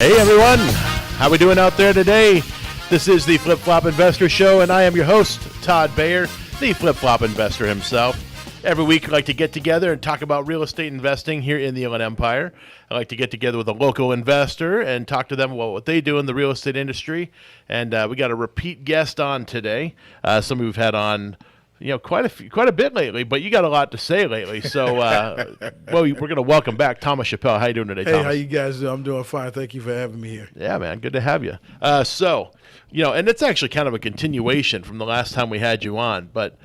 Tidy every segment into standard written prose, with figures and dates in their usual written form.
Hey everyone, how we doing out there today? This is the Flip Flop Investor Show, and I am your host, Todd Bayer, the Flip Flop Investor himself. Every week I like to get together and talk about real estate investing here in the Inland Empire. I like to get together with a local investor and talk to them about what they do in the real estate industry. And we got a repeat guest on today, somebody we've had on quite a bit lately, but you got a lot to say lately. So, we're going to welcome back Thomas Chappell. How you doing today, Thomas? Hey, how you guys doing? I'm doing fine. Thank you for having me here. Yeah, man, good to have you. And it's actually kind of a continuation from the last time we had you on. But,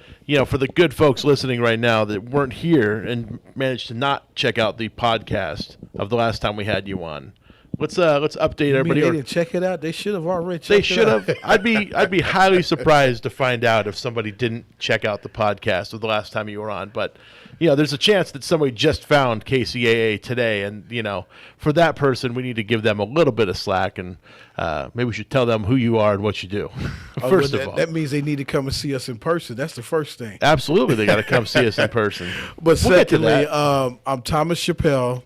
for the good folks listening right now that weren't here and managed to not check out the podcast of the last time we had you on, let's update everybody. They didn't check it out. They should have already checked it out. They should have. I'd be highly surprised to find out if somebody didn't check out the podcast of the last time you were on. But there's a chance that somebody just found KCAA today, and for that person, we need to give them a little bit of slack, and maybe we should tell them who you are and what you do. First of all, that means they need to come and see us in person. That's the first thing. Absolutely, they got to come see us in person. But secondly, I'm Thomas Chappell.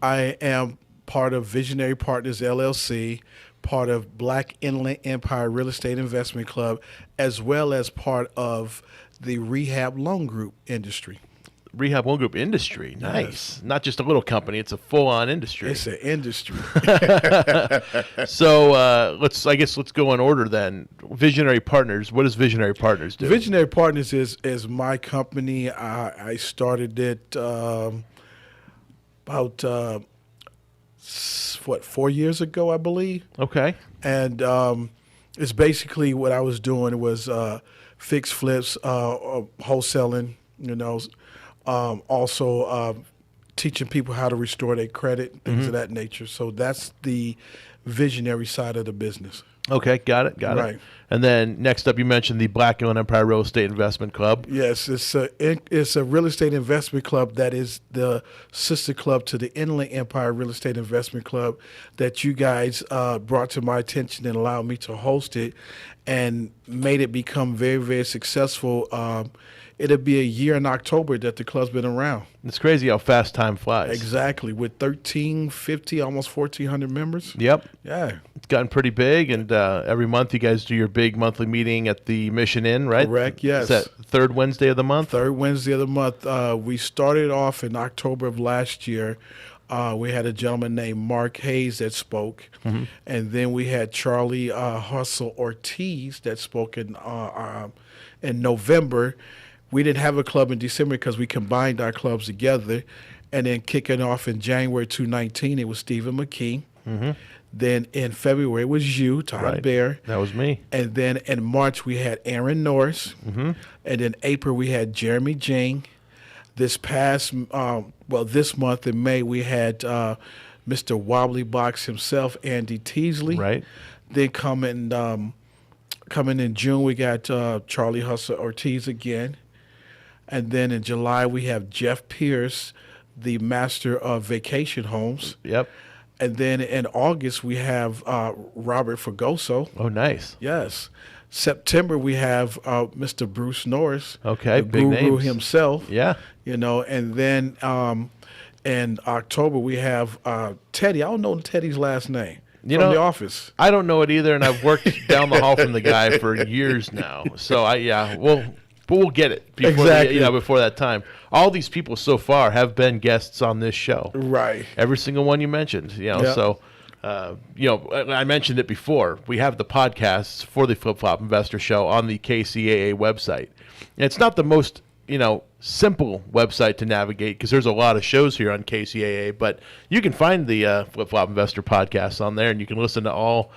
I am part of Visionary Partners, LLC, part of Black Inland Empire Real Estate Investment Club, as well as part of the Rehab Loan Group industry. Rehab Loan Group industry, nice. Yes. Not just a little company; it's a full-on industry. It's an industry. So let's go in order then. Visionary Partners. What does Visionary Partners do? Visionary Partners is my company. I started it about 4 years ago, I believe. Okay. And it's basically what I was doing was fix flips, wholesaling, also teaching people how to restore their credit, things of that nature. So that's the visionary side of the business. Okay, got it. Right. And then next up, you mentioned the Black Inland Empire Real Estate Investment Club. Yes, it's a real estate investment club that is the sister club to the Inland Empire Real Estate Investment Club that you guys brought to my attention and allowed me to host it and made it become very, very successful. It'll be a year in October that the club's been around. It's crazy how fast time flies. Exactly, with 1,350, almost 1,400 members. Yep. Yeah. It's gotten pretty big, and every month you guys do your big monthly meeting at the Mission Inn, right? Correct, yes. Is that third Wednesday of the month? Third Wednesday of the month. We started off in October of last year. We had a gentleman named Mark Hayes that spoke, and then we had Charlie Hustle Ortiz that spoke in November. We didn't have a club in December because we combined our clubs together. And then kicking off in January 2019, it was Stephen McKee. Then in February, it was you, Todd Bayer. That was me. And then in March, we had Aaron Norris. And then April, we had Jeremy Jing. This month in May, we had Mr. Wobbly Box himself, Andy Teasley. Right. Then coming in June, we got Charlie Hustle Ortiz again. And then in July, we have Jeff Pierce, the master of vacation homes. Yep. And then in August, we have Robert Fagoso. Oh, nice. Yes. September, we have Mr. Bruce Norris. Okay, the big guru names. himself. Yeah. And then in October, we have Teddy. I don't know Teddy's last name. From the office. I don't know it either, and I've worked down the hall from the guy for years now. So we'll get it before before that time. All these people so far have been guests on this show. Right. Every single one you mentioned. So I mentioned it before. We have the podcasts for the Flip Flop Investor Show on the KCAA website. And it's not the most simple website to navigate because there's a lot of shows here on KCAA, but you can find the Flip Flop Investor podcast on there, and you can listen to all.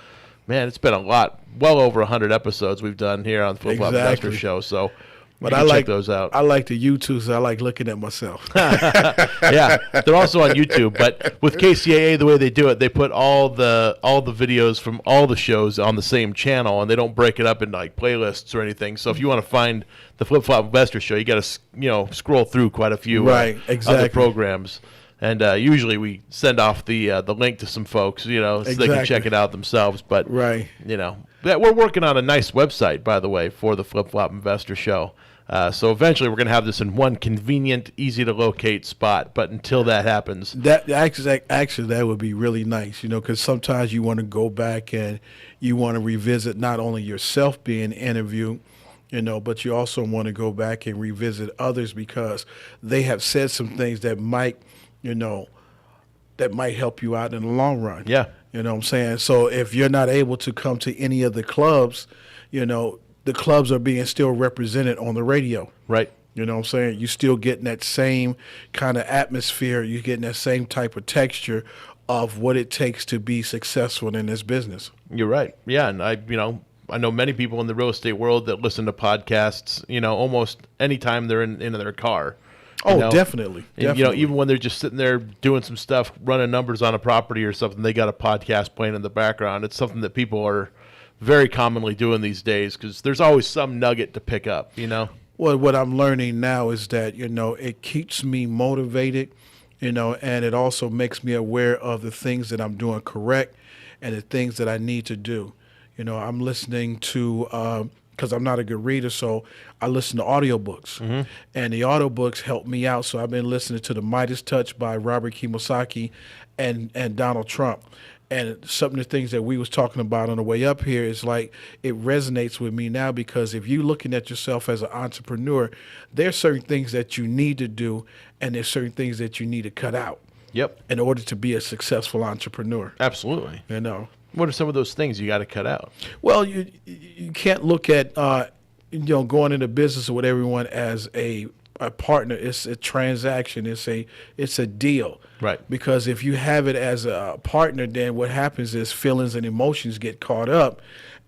Man, it's been a lot, well over 100 episodes we've done here on the Flip Flop Investor Show. So, but check those out. I like the YouTube, so I like looking at myself. Yeah, they're also on YouTube. But with KCAA, the way they do it, they put all the videos from all the shows on the same channel, and they don't break it up into like playlists or anything. So if you want to find the Flip Flop Investor Show, you got to scroll through quite a few other programs. And usually we send off the link to some folks, so they can check it out themselves. But we're working on a nice website, by the way, for the Flip Flop Investor Show. So eventually we're going to have this in one convenient, easy to locate spot. But until that happens, That actually that would be really nice, because sometimes you want to go back and you want to revisit not only yourself being interviewed, but you also want to go back and revisit others because they have said some things that might, that might help you out in the long run. Yeah. You know what I'm saying? So if you're not able to come to any of the clubs, the clubs are being still represented on the radio. Right. You know what I'm saying? You still getting that same kind of atmosphere. You're getting that same type of texture of what it takes to be successful in this business. You're right. Yeah, and I know many people in the real estate world that listen to podcasts, almost anytime they're in their car. Definitely. And, even when they're just sitting there doing some stuff, running numbers on a property or something, they got a podcast playing in the background. It's something that people are very commonly doing these days because there's always some nugget to pick up, Well, what I'm learning now is that, it keeps me motivated, and it also makes me aware of the things that I'm doing correct and the things that I need to do. I'm listening to, because I'm not a good reader, so I listen to audiobooks. Mm-hmm. And the audiobooks help me out. So I've been listening to The Midas Touch by Robert Kiyosaki and Donald Trump. And some of the things that we was talking about on the way up here is like it resonates with me now because if you're looking at yourself as an entrepreneur, there's certain things that you need to do and there's certain things that you need to cut out. Yep. In order to be a successful entrepreneur. Absolutely. What are some of those things you got to cut out? Well, you can't look at going into business with everyone as a partner. It's a transaction. It's a deal. Right. Because if you have it as a partner, then what happens is feelings and emotions get caught up,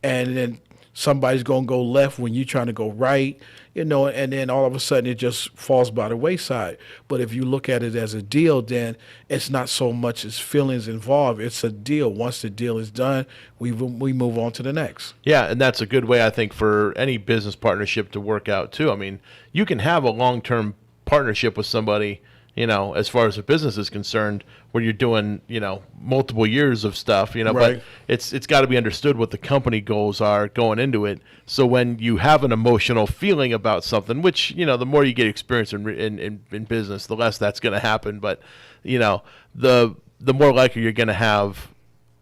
and then somebody's gonna go left when you're trying to go right, and then all of a sudden it just falls by the wayside. But if you look at it as a deal, then it's not so much as feelings involved. It's a deal. Once the deal is done, we move on to the next. Yeah, and that's a good way, I think, for any business partnership to work out too. I mean, you can have a long-term partnership with somebody, as far as a business is concerned, where you're doing, multiple years of stuff, Right. But it's got to be understood what the company goals are going into it. So when you have an emotional feeling about something, which, the more you get experience in business, the less that's going to happen. But, the more likely you're going to have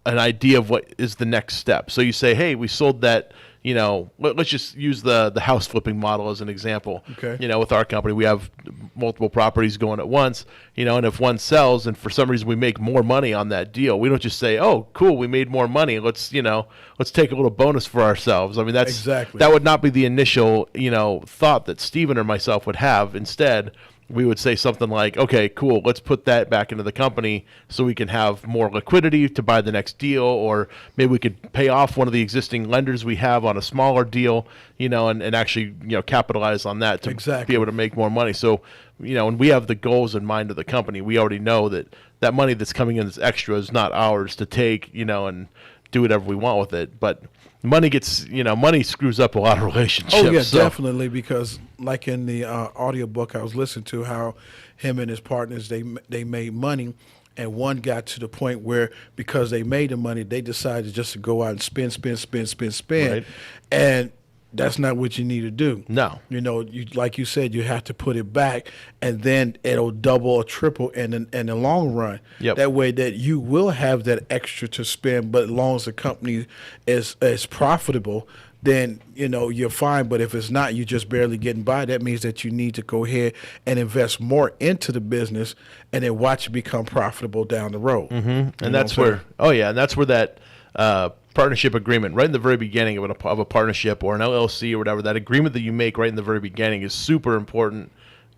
an idea of what is the next step. So you say, hey, we sold that, let's just use the house flipping model as an example. Okay. With our company, we have multiple properties going at once, and if one sells and for some reason we make more money on that deal, we don't just say, oh, cool, we made more money. Let's take a little bonus for ourselves. I mean, that would not be the initial, thought that Steven or myself would have. Instead, we would say something like, okay, cool, let's put that back into the company so we can have more liquidity to buy the next deal, or maybe we could pay off one of the existing lenders we have on a smaller deal, and actually, capitalize on that to be able to make more money. So, when we have the goals in mind of the company, we already know that money that's coming in that's extra is not ours to take, and do whatever we want with it. But money screws up a lot of relationships. Oh, yeah, definitely, because like in the audiobook I was listening to, how him and his partners, they made money, and one got to the point where because they made the money, they decided just to go out and spend. Right. And that's not what you need to do. No. Like you said, you have to put it back, and then it'll double or triple in the long run. Yep. That way that you will have that extra to spend, but as long as the company is profitable, then, you're fine. But if it's not, you're just barely getting by, that means that you need to go ahead and invest more into the business and then watch it become profitable down the road. Mm-hmm. And that's where that partnership agreement right in the very beginning of a partnership or an LLC or whatever, that agreement that you make right in the very beginning is super important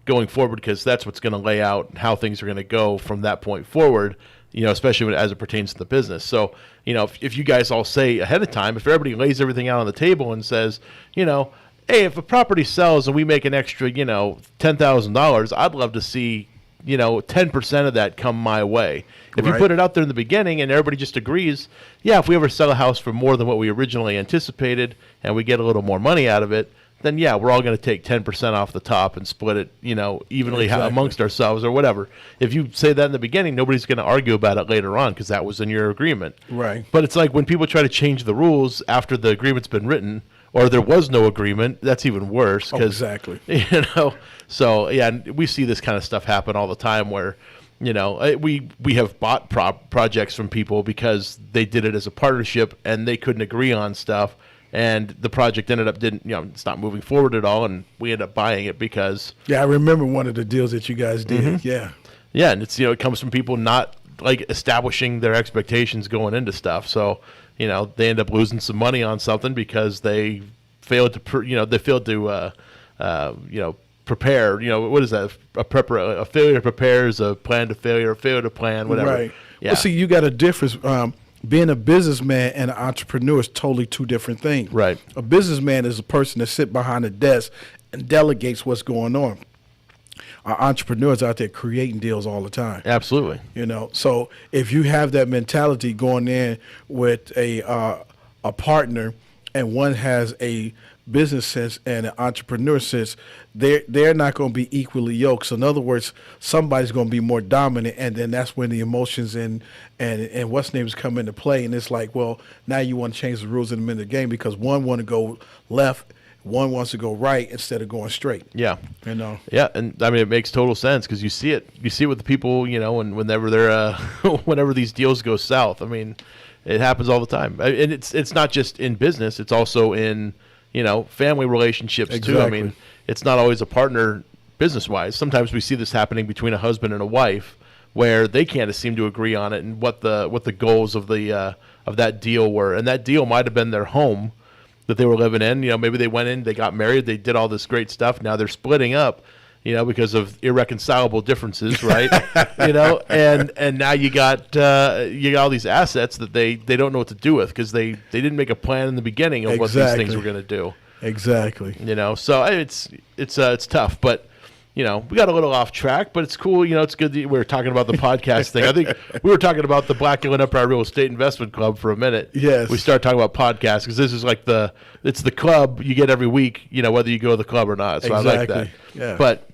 going forward, because that's what's going to lay out how things are going to go from that point forward, especially as it pertains to the business. So, if you guys all say ahead of time, if everybody lays everything out on the table and says, hey, if a property sells and we make an extra, $10,000, I'd love to see 10% of that come my way. If you put it out there in the beginning and everybody just agrees, yeah, if we ever sell a house for more than what we originally anticipated and we get a little more money out of it, then yeah, we're all going to take 10% off the top and split it, evenly amongst ourselves or whatever. If you say that in the beginning, nobody's going to argue about it later on because that was in your agreement. Right. But it's like when people try to change the rules after the agreement's been written, or there was no agreement. That's even worse. Exactly. So yeah, we see this kind of stuff happen all the time where, we have bought projects from people because they did it as a partnership and they couldn't agree on stuff. And the project ended up it's not moving forward at all, and we ended up buying it because. Yeah, I remember one of the deals that you guys did. Mm-hmm. Yeah. Yeah, and it's it comes from people not like establishing their expectations going into stuff. So they end up losing some money on something because they failed to prepare. What is that? A failure prepares, a plan to failure, a failure to plan, whatever. Right. Yeah. Well, see, you got a difference. Being a businessman and an entrepreneur is totally two different things. Right. A businessman is a person that sits behind a desk and delegates what's going on. Our entrepreneurs out there creating deals all the time. Absolutely. So if you have that mentality going in with a partner, and one has a business sense and an entrepreneur sense, they're not going to be equally yoked. So in other words, somebody's going to be more dominant, and then that's when the emotions and what's names come into play. And it's like, well, now you want to change the rules in the middle of the game because one want to go left, one wants to go right instead of going straight. Yeah. Yeah, and I mean it makes total sense because you see it with the people, and whenever they're whenever these deals go south. I mean, it happens all the time, and it's not just in business; it's also in family relationships too. I mean, it's not always a partner business-wise. Sometimes we see this happening between a husband and a wife, where they can't seem to agree on it and what the goals of that deal were, and that deal might have been their home that they were living in. Maybe they went in, they got married, they did all this great stuff. Now they're splitting up, because of irreconcilable differences, right? And now you got all these assets that they don't know what to do with because they didn't make a plan in the beginning of what these things were going to do. Exactly. So it's tough, but we got a little off track, but it's cool. It's good that we were talking about the podcast thing. I think we were talking about the Black Inland Empire Real Estate Investment Club for a minute. Yes. We started talking about podcasts because this is like it's the club you get every week, whether you go to the club or not. So exactly. I like that. Yeah. But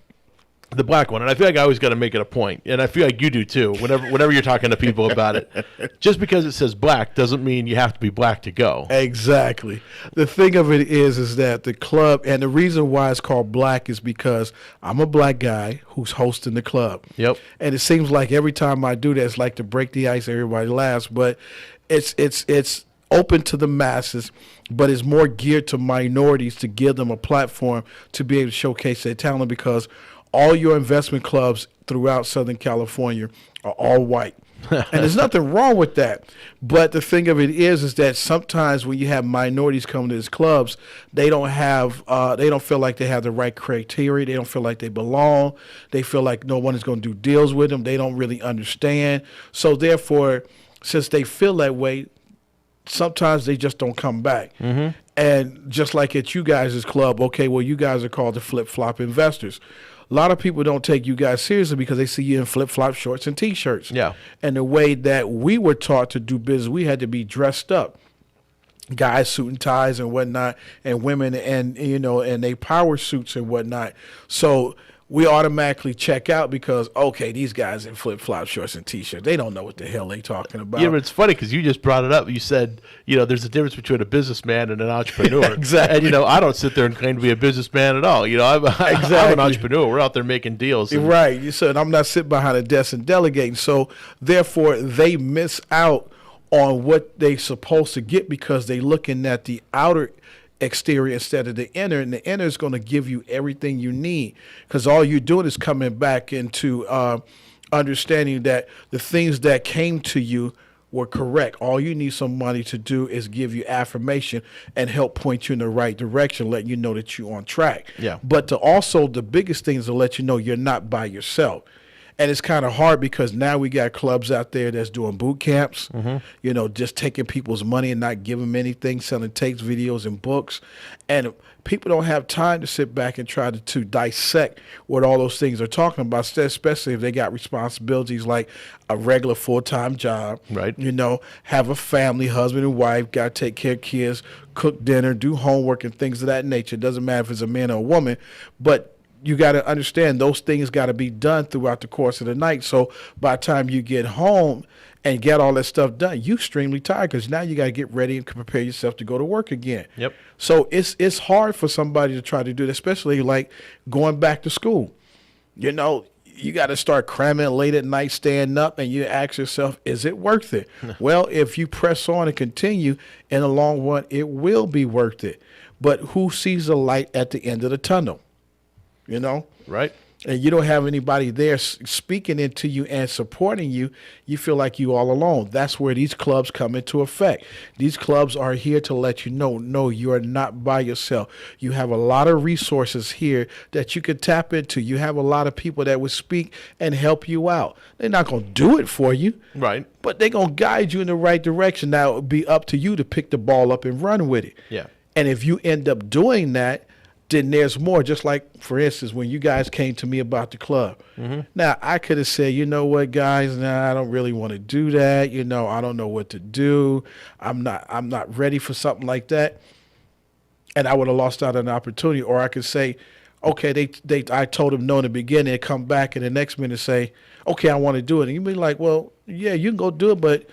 the black one, and I feel like I always got to make it a point, and I feel like you do too. Whenever you're talking to people about it, just because it says black doesn't mean you have to be black to go. Exactly. The thing of it is that the club, and the reason why it's called black is because I'm a black guy who's hosting the club. Yep. And it seems like every time I do that, it's like to break the ice, everybody laughs, but it's open to the masses, but it's more geared to minorities to give them a platform to be able to showcase their talent because all your investment clubs throughout Southern California are all white. And there's nothing wrong with that. But the thing of it is that sometimes when you have minorities come to these clubs, they don't feel like they have the right criteria. They don't feel like they belong. They feel like no one is going to do deals with them. They don't really understand. So therefore, since they feel that way, sometimes they just don't come back. Mm-hmm. And just like at you guys' club, okay, well, you guys are called the flip-flop investors. A lot of people don't take you guys seriously because they see you in flip-flop shorts and T-shirts. Yeah. And the way that we were taught to do business, we had to be dressed up. Guys, suit and ties and whatnot, and women and they power suits and whatnot. So we automatically check out because, okay, these guys in flip-flop shorts and T-shirts, they don't know what the hell they talking about. Yeah, but it's funny because you just brought it up. You said, there's a difference between a businessman and an entrepreneur. Exactly. And, I don't sit there and claim to be a businessman at all. I'm an entrepreneur. We're out there making deals. Right. You said I'm not sitting behind a desk and delegating. So, therefore, they miss out on what they're supposed to get because they're looking at the outer exterior instead of the inner, and the inner is going to give you everything you need because all you're doing is coming back into understanding that the things that came to you were correct. All you need somebody to do is give you affirmation and help point you in the right direction, letting you know that you're on track. Yeah. But the biggest thing is to let you know you're not by yourself. And it's kind of hard because now we got clubs out there that's doing boot camps, just taking people's money and not giving them anything, selling tapes, videos, and books. And people don't have time to sit back and try to dissect what all those things are talking about, especially if they got responsibilities like a regular full-time job, right? Have a family, husband and wife, got to take care of kids, cook dinner, do homework, and things of that nature. It doesn't matter if it's a man or a woman, but you got to understand those things got to be done throughout the course of the night. So by the time you get home and get all that stuff done, you extremely tired because now you got to get ready and prepare yourself to go to work again. Yep. So it's hard for somebody to try to do that, especially like going back to school. You know, you got to start cramming late at night, staying up, and you ask yourself, is it worth it? Well, if you press on and continue, in the long run, it will be worth it. But who sees the light at the end of the tunnel? You know? Right. And you don't have anybody there speaking into you and supporting you, you feel like you all alone. That's where these clubs come into effect. These clubs are here to let you know, no, you are not by yourself. You have a lot of resources here that you could tap into. You have a lot of people that would speak and help you out. They're not going to do it for you. Right. But they're going to guide you in the right direction. Now, it would be up to you to pick the ball up and run with it. Yeah. And if you end up doing that, then there's more. Just like, for instance, when you guys came to me about the club. Mm-hmm. Now, I could have said, you know what, guys, I don't really want to do that. You know, I don't know what to do. I'm not ready for something like that. And I would have lost out on an opportunity. Or I could say, okay, I told them no in the beginning and come back in the next minute say, okay, I want to do it. And you'd be like, well, yeah, you can go do it, but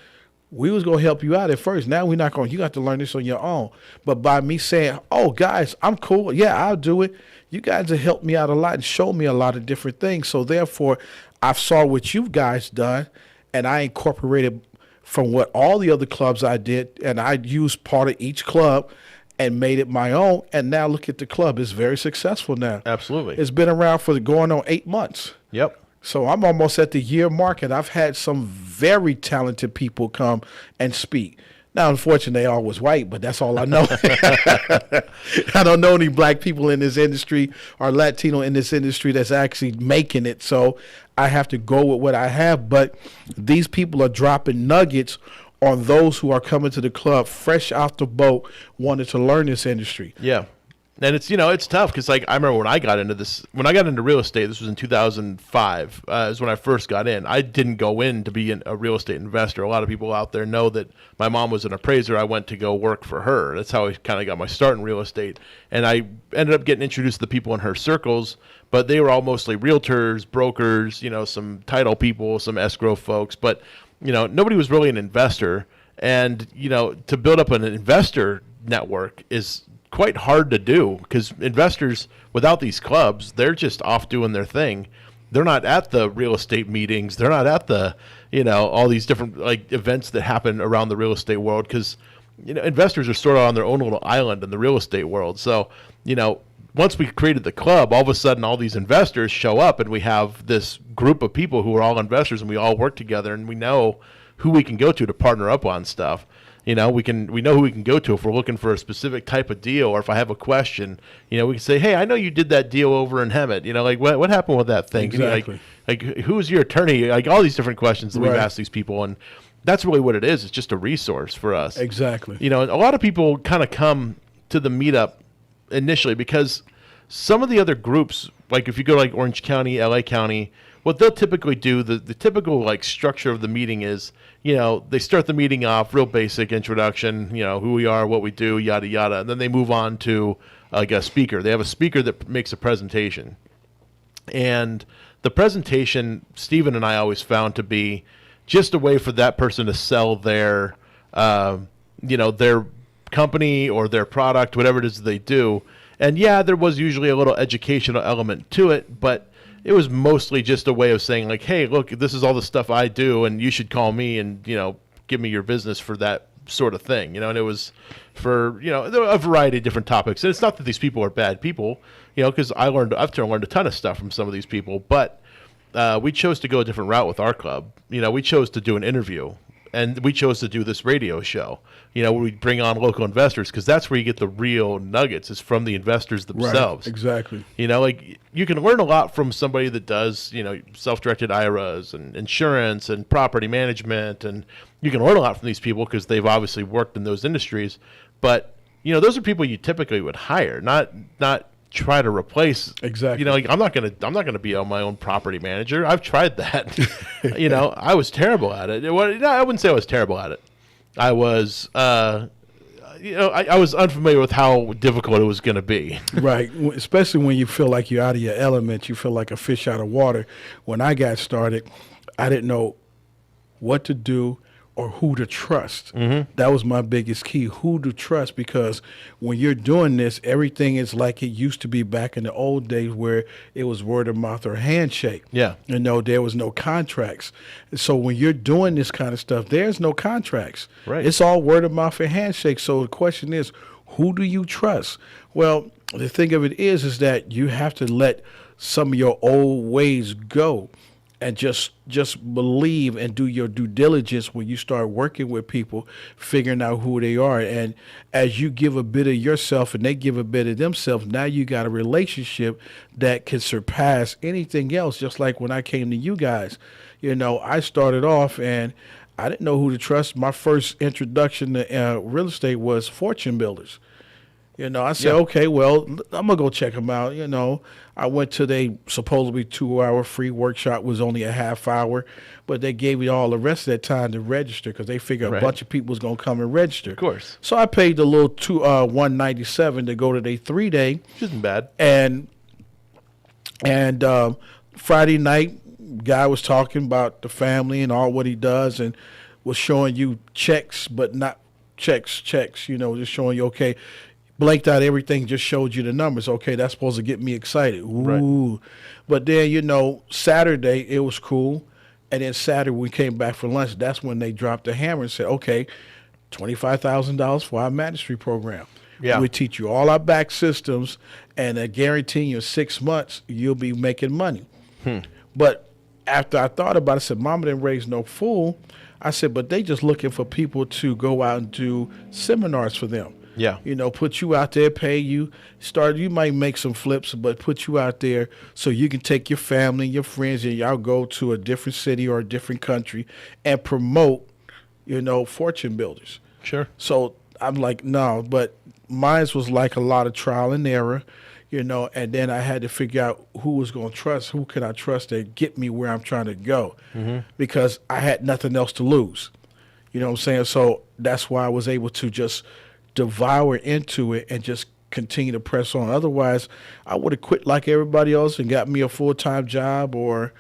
we was going to help you out at first. Now we're not going. You got to learn this on your own. But by me saying, oh, guys, I'm cool. Yeah, I'll do it. You guys have helped me out a lot and showed me a lot of different things. So therefore, I saw what you guys done, and I incorporated from what all the other clubs I did, and I used part of each club and made it my own. And now look at the club. It's very successful now. Absolutely. It's been around for going on 8 months. Yep. So I'm almost at the year mark, and I've had some very talented people come and speak. Now, unfortunately, they all was white, but that's all I know. I don't know any black people in this industry or Latino in this industry that's actually making it. So I have to go with what I have. But these people are dropping nuggets on those who are coming to the club fresh out the boat, wanting to learn this industry. Yeah. And it's, it's tough because, like, I remember when I got into real estate, this was in 2005, is when I first got in. I didn't go in to be a real estate investor. A lot of people out there know that my mom was an appraiser. I went to go work for her. That's how I kind of got my start in real estate. And I ended up getting introduced to the people in her circles, but they were all mostly realtors, brokers, some title people, some escrow folks. But, nobody was really an investor. And, to build up an investor network is quite hard to do because investors without these clubs, they're just off doing their thing. They're not at the real estate meetings. They're not at the, all these different like events that happen around the real estate world because, investors are sort of on their own little island in the real estate world. So, once we created the club, all of a sudden all these investors show up and we have this group of people who are all investors and we all work together and we know who we can go to partner up on stuff. We know who we can go to if we're looking for a specific type of deal, or if I have a question, we can say, hey, I know you did that deal over in Hemet. Like what happened with that thing? Exactly. Like who's your attorney? Like all these different questions that we've asked these people, and that's really what it is. It's just a resource for us. Exactly. A lot of people kind of come to the meetup initially because some of the other groups, like if you go to like Orange County, LA County, what they'll typically do, the typical like structure of the meeting is, they start the meeting off real basic introduction, who we are, what we do, yada, yada. And then they move on to like a speaker. They have a speaker that makes a presentation. And the presentation, Stephen and I always found to be just a way for that person to sell their, their company or their product, whatever it is they do. And yeah, there was usually a little educational element to it, but it was mostly just a way of saying like, hey, look, this is all the stuff I do and you should call me and, give me your business for that sort of thing, and it was for, a variety of different topics. And it's not that these people are bad people, because I've learned a ton of stuff from some of these people, but we chose to go a different route with our club. We chose to do an interview. And we chose to do this radio show, where we bring on local investors because that's where you get the real nuggets is from the investors themselves. Right, exactly. Like you can learn a lot from somebody that does, self-directed IRAs and insurance and property management. And you can learn a lot from these people because they've obviously worked in those industries. But, those are people you typically would hire, not try to replace. Exactly. I'm not gonna be my own property manager. I've tried that. I was terrible at it. I wouldn't say I was terrible at it. I was I was unfamiliar with how difficult it was going to be. Right, especially when you feel like you're out of your element. You feel like a fish out of water. When I got started, I didn't know what to do, or who to trust. That was my biggest key, who to trust, because when you're doing this, everything is like it used to be back in the old days where it was word of mouth or handshake. Yeah. There was no contracts. So when you're doing this kind of stuff, there's no contracts. Right. It's all word of mouth and handshake. So the question is, who do you trust? Well, the thing of it is that you have to let some of your old ways go and just believe and do your due diligence when you start working with people, figuring out who they are. And as you give a bit of yourself and they give a bit of themselves, now you got a relationship that can surpass anything else. Just like when I came to you guys, I started off and I didn't know who to trust. My first introduction to real estate was fortune builders. I said, okay, well, I'm going to go check them out. I went to their supposedly 2-hour free workshop, was only a half hour, but they gave me all the rest of that time to register because they figured a bunch of people was going to come and register. Of course. So I paid the little $197 to go to their 3-day. Which isn't bad. And Friday night, guy was talking about the family and all what he does and was showing you checks, but not checks, just showing you, okay, blanked out everything, just showed you the numbers. Okay, that's supposed to get me excited. Ooh. Right. But then, Saturday, it was cool. And then Saturday, we came back for lunch. That's when they dropped the hammer and said, okay, $25,000 for our mastery program. Yeah. We teach you all our back systems, and I guarantee you in 6 months, you'll be making money. But after I thought about it, I said, Mama didn't raise no fool. I said, but they just looking for people to go out and do seminars for them. Yeah. Put you out there, pay you, you might make some flips, but put you out there so you can take your family, your friends, and y'all go to a different city or a different country and promote, fortune builders. Sure. So I'm like, no, but mine was like a lot of trial and error, and then I had to figure out who can I trust to get me where I'm trying to go, because I had nothing else to lose. You know what I'm saying? So that's why I was able to just devour into it and just continue to press on. Otherwise, I would have quit like everybody else and got me a full-time job or,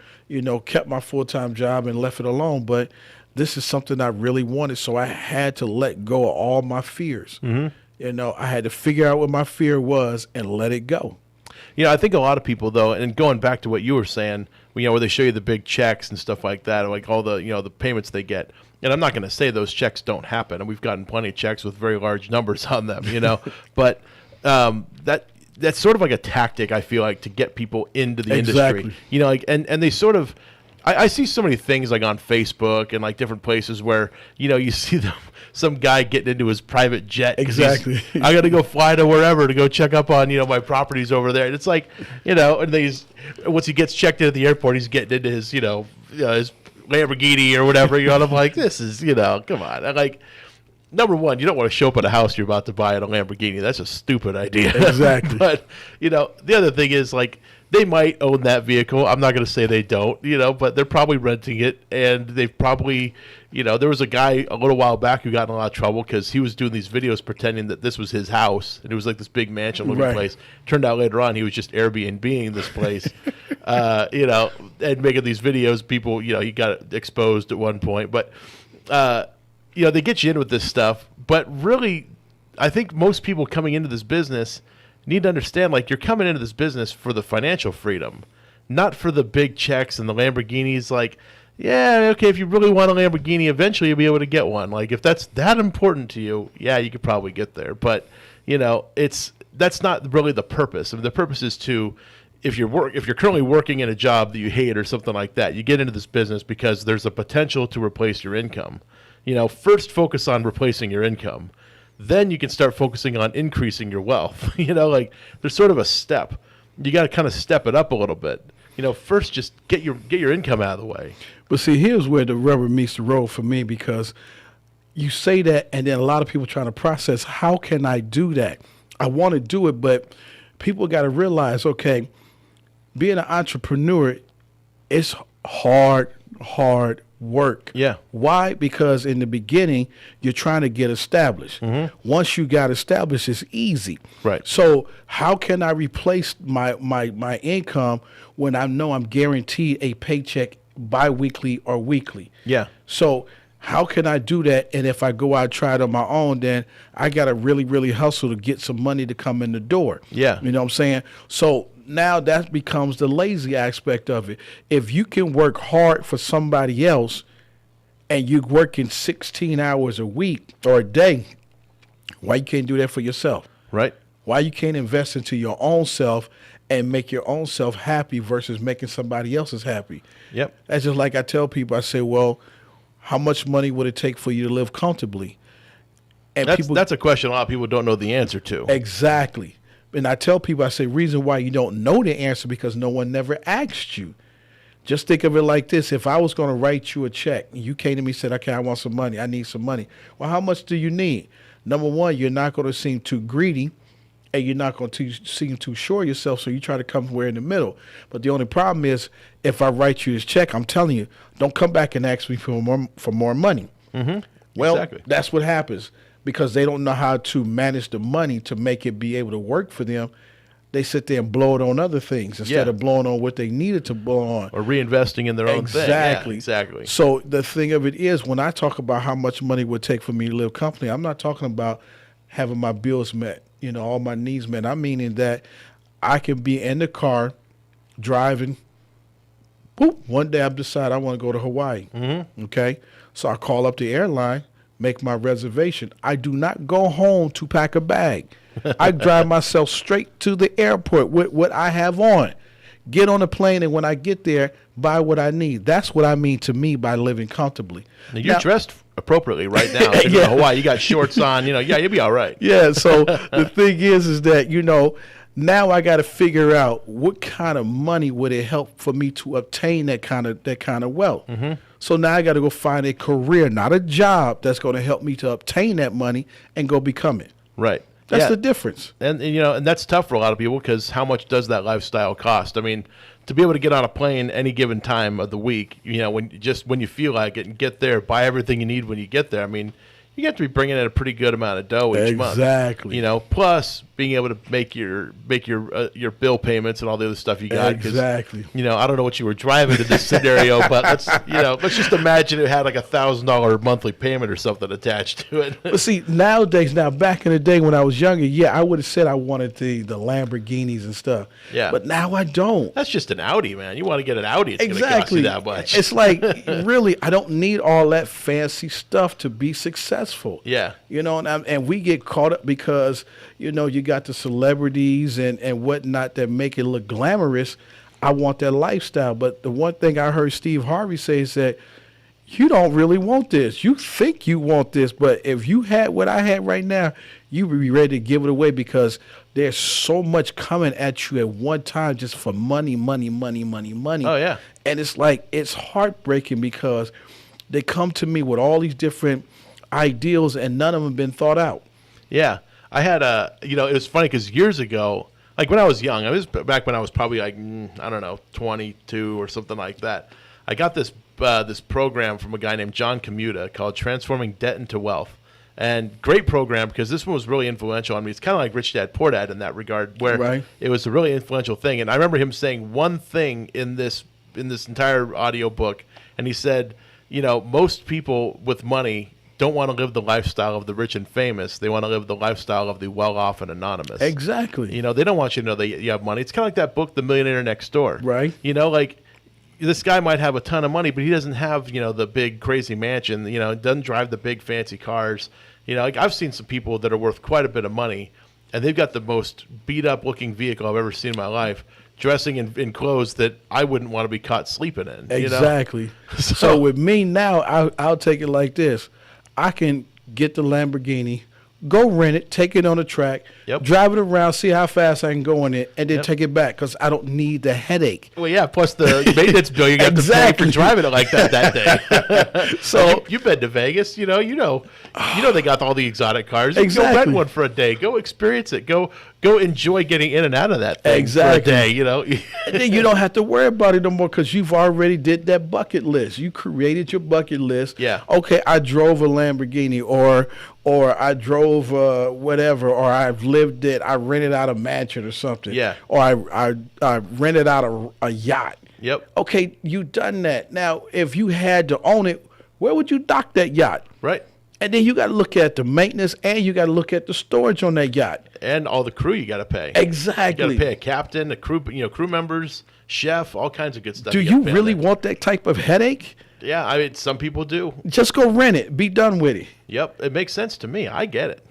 kept my full-time job and left it alone. But this is something I really wanted, so I had to let go of all my fears. I had to figure out what my fear was and let it go. I think a lot of people, though, and going back to what you were saying, where they show you the big checks and stuff like that, like all the, the payments they get. And I'm not going to say those checks don't happen, and we've gotten plenty of checks with very large numbers on them, But that's sort of like a tactic, I feel like, to get people into the industry. And they sort of, I see so many things like on Facebook and like different places where, you see some guy getting into his private jet. Exactly. I got to go fly to wherever to go check up on, my properties over there. And it's like, and once he gets checked in at the airport, he's getting into his, his Lamborghini or whatever, and I'm like, this is, come on. I'm like, number one, you don't want to show up at a house you're about to buy in a Lamborghini. That's a stupid idea. Exactly. But, the other thing is, like, they might own that vehicle. I'm not going to say they don't, but they're probably renting it, and they've probably, there was a guy a little while back who got in a lot of trouble because he was doing these videos pretending that this was his house, and it was like this big mansion-looking place. Turned out later on he was just Airbnb-ing this place, and making these videos. People, he got exposed at one point. But, they get you in with this stuff. But really, I think most people coming into this business need to understand, like, you're coming into this business for the financial freedom, not for the big checks and the Lamborghinis. Like, yeah, okay, if you really want a Lamborghini, eventually you'll be able to get one. Like, if that's that important to you, yeah, you could probably get there. But, that's not really the purpose. I mean, the purpose is to, if you're currently working in a job that you hate or something like that, you get into this business because there's a potential to replace your income. First focus on replacing your income. Then you can start focusing on increasing your wealth. Like, there's sort of a step. You got to kind of step it up a little bit. First just get your income out of the way. But see, here's where the rubber meets the road for me, because you say that, and then a lot of people trying to process, how can I do that? I want to do it, but people got to realize, okay, being an entrepreneur, it's hard work. Yeah. Why? Because in the beginning, you're trying to get established. Once you got established, it's easy. Right. So how can I replace my income when I know I'm guaranteed a paycheck biweekly or weekly? Yeah. So how can I do that? And if I go out and try it on my own, then I got to really, really hustle to get some money to come in the door. Yeah. You know what I'm saying? So now that becomes the lazy aspect of it. If you can work hard for somebody else and you're working 16 hours a week or a day, why you can't do that for yourself? Right. Why you can't invest into your own self and make your own self happy versus making somebody else's happy? Yep. That's just like I tell people, I say, well, how much money would it take for you to live comfortably? And That's a question a lot of people don't know the answer to. Exactly. And I tell people, I say, reason why you don't know the answer because no one never asked you. Just think of it like this. If I was going to write you a check, and you came to me and said, okay, I want some money. I need some money. Well, how much do you need? Number one, you're not going to seem too greedy, and you're not going to seem too sure of yourself, so you try to come somewhere in the middle. But the only problem is, if I write you this check, I'm telling you, don't come back and ask me for more money. Mm-hmm. Well, exactly. That's what happens because they don't know how to manage the money to make it be able to work for them. They sit there and blow it on other things instead of blowing on what they needed to blow on. Or reinvesting in their own thing. Exactly. Yeah, exactly. So the thing of it is, when I talk about how much money it would take for me to live comfortably, I'm not talking about having my bills met, all my needs met. I'm meaning that I can be in the car driving. Boop, one day I decide I want to go to Hawaii. Mm-hmm. Okay. So I call up the airline, make my reservation. I do not go home to pack a bag. I drive myself straight to the airport with what I have on. Get on a plane, and when I get there, buy what I need. That's what I mean to me by living comfortably. Now, you're dressed appropriately right now. To go to Hawaii, you got shorts on. You'll be all right. Yeah. So the thing is that now I got to figure out what kind of money would it help for me to obtain that kind of wealth. Mm-hmm. So now I got to go find a career, not a job, that's going to help me to obtain that money and go become it. Right. That's the difference. And that's tough for a lot of people because how much does that lifestyle cost? I mean, to be able to get on a plane any given time of the week, when you feel like it and get there, buy everything you need when you get there. I mean, you have to be bringing in a pretty good amount of dough each month. Exactly. Plus being able to make your bill payments and all the other stuff you got. Exactly. I don't know what you were driving to this scenario, but let's just imagine it had like $1,000 monthly payment or something attached to it. But see, back in the day when I was younger, I would have said I wanted the Lamborghinis and stuff. Yeah. But now I don't. That's just an Audi, man. You want to get an Audi, it's going to cost you that much. It's like, really, I don't need all that fancy stuff to be successful. Yeah. And we get caught up because, you got the celebrities and whatnot that make it look glamorous. I want that lifestyle. But the one thing I heard Steve Harvey say is that you don't really want this. You think you want this, but if you had what I had right now, you would be ready to give it away because there's so much coming at you at one time just for money, money, money, money, money. Oh, yeah. And it's heartbreaking because they come to me with all these different ideals and none of them have been thought out. Yeah. I had it was funny because years ago, like when I was young, I was back when I was probably like, 22 or something like that. I got this program from a guy named John Commuta called Transforming Debt into Wealth. And great program because this one was really influential on me. It's kind of like Rich Dad Poor Dad in that regard, where it was a really influential thing. And I remember him saying one thing in this entire audio book, and he said, most people with money don't want to live the lifestyle of the rich and famous. They want to live the lifestyle of the well-off and anonymous. Exactly. They don't want you to know that you have money. It's kind of like that book, The Millionaire Next Door. Right. Like this guy might have a ton of money, but he doesn't have, the big crazy mansion, doesn't drive the big fancy cars. Like I've seen some people that are worth quite a bit of money, and they've got the most beat-up looking vehicle I've ever seen in my life, dressing in clothes that I wouldn't want to be caught sleeping in. Exactly. So with me now, I'll take it like this. I can get the Lamborghini, go rent it, take it on the track, drive it around, see how fast I can go in it, and then take it back because I don't need the headache. Well, yeah, plus the maintenance bill you got to pay for driving it like that day. So you've been to Vegas, you know they got all the exotic cars. Exactly. Go rent one for a day. Go experience it. Go enjoy getting in and out of that thing for a day, And then you don't have to worry about it no more because you've already did that bucket list. You created your bucket list. Yeah. Okay, I drove a Lamborghini or I drove whatever, or I've lived it. I rented out a mansion or something. Yeah. Or I rented out a yacht. Yep. Okay, you done that. Now, if you had to own it, where would you dock that yacht? Right. And then you got to look at the maintenance, and you got to look at the storage on that yacht. And all the crew you got to pay. Exactly. You got to pay a captain, a crew, crew members, chef, all kinds of good stuff. Do you really want that type of headache? Yeah, I mean, some people do. Just go rent it. Be done with it. Yep, it makes sense to me. I get it.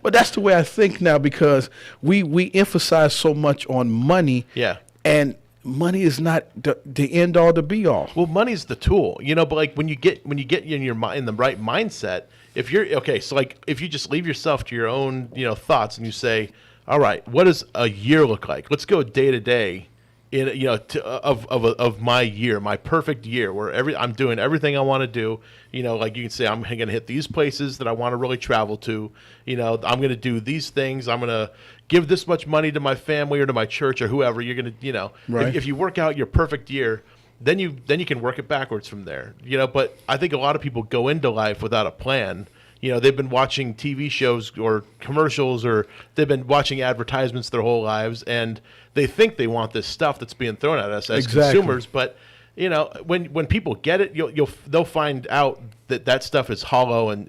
But that's the way I think now, because we emphasize so much on money. Yeah. And money is not the end all, the be all. Well, money's the tool, but like when you get in your mind, in the right mindset, if you're okay, so like if you just leave yourself to your own, thoughts, and you say, all right, what does a year look like? Let's go day to day of my year, my perfect year, where I'm doing everything I want to do. Like you can say, I'm going to hit these places that I want to really travel to. I'm going to do these things. I'm going to give this much money to my family or to my church or whoever. You're going to, right. if you work out your perfect year, then you can work it backwards from there. But I think a lot of people go into life without a plan. They've been watching TV shows or commercials, or they've been watching advertisements their whole lives, and they think they want this stuff that's being thrown at us as consumers. But when people get it, they'll find out that stuff is hollow, and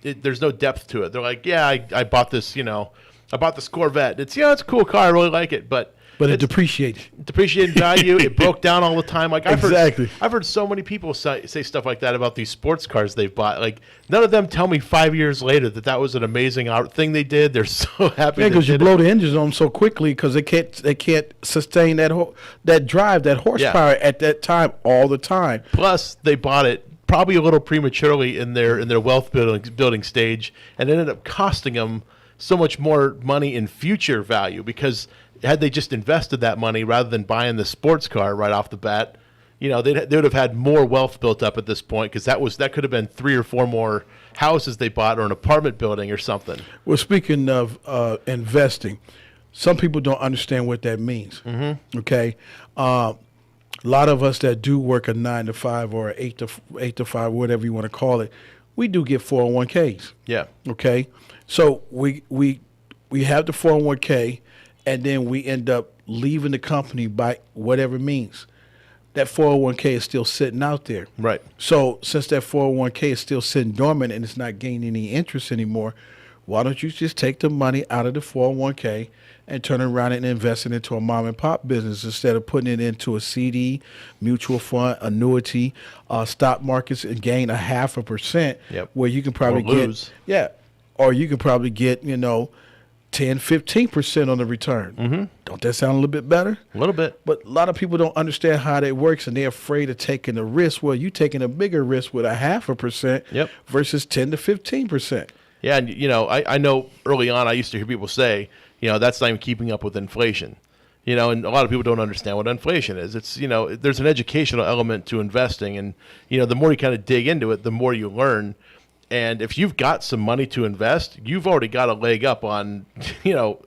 there's no depth to it. They're like, yeah, I bought this, I bought this Corvette. It's a cool car, I really like it, but it depreciated. Depreciated value. It broke down all the time. Like I've heard so many people say stuff like that about these sports cars they've bought. Like none of them tell me 5 years later that was an amazing thing they did. They're so happy. Yeah, because you blow the engines on them so quickly because they can't sustain that drive, that horsepower at that time all the time. Plus, they bought it probably a little prematurely in their wealth building stage, and it ended up costing them so much more money in future value, because had they just invested that money rather than buying the sports car right off the bat, they would have had more wealth built up at this point, because that could have been 3 or 4 more houses they bought, or an apartment building or something. Well, speaking of investing, some people don't understand what that means. Mm-hmm. Okay, a lot of us that do work a 9 to 5 or 8 to 5, whatever you want to call it, we do get 401ks. Yeah. Okay, so we have the 401k. And then we end up leaving the company by whatever means. That 401k is still sitting out there. Right. So since that 401k is still sitting dormant and it's not gaining any interest anymore, why don't you just take the money out of the 401k and turn around and invest it into a mom and pop business instead of putting it into a CD, mutual fund, annuity, stock markets, and gain 0.5%. Yep. Where you can probably lose. Or you can probably get 10-15% on the return. Mm-hmm. Don't that sound a little bit better? A little bit. But a lot of people don't understand how that works, and they're afraid of taking the risk. Well, you're taking a bigger risk with 0.5% versus 10 to 15%. Yeah, and I know early on I used to hear people say, that's not even keeping up with inflation. And a lot of people don't understand what inflation is. It's, there's an educational element to investing, and the more you kind of dig into it, the more you learn. And if you've got some money to invest, you've already got a leg up on,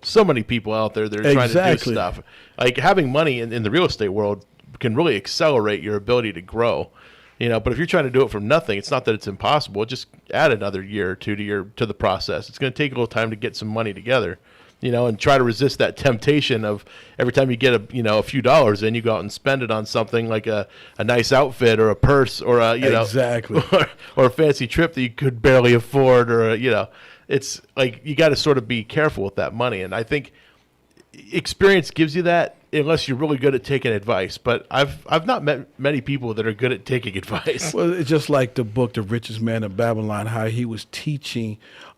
so many people out there that are trying to do stuff. Like having money in the real estate world can really accelerate your ability to grow. But if you're trying to do it from nothing, it's not that it's impossible. Just add another year or two to the process. It's going to take a little time to get some money together. And try to resist that temptation of every time you get a few dollars in, you go out and spend it on something like a nice outfit or a purse or a or a fancy trip that you could barely afford, or it's like you got to sort of be careful with that money. And I think experience gives you that, unless you're really good at taking advice. But I've not met many people that are good at taking advice. Well, it's just like the book, The Richest Man in Babylon, how he was teaching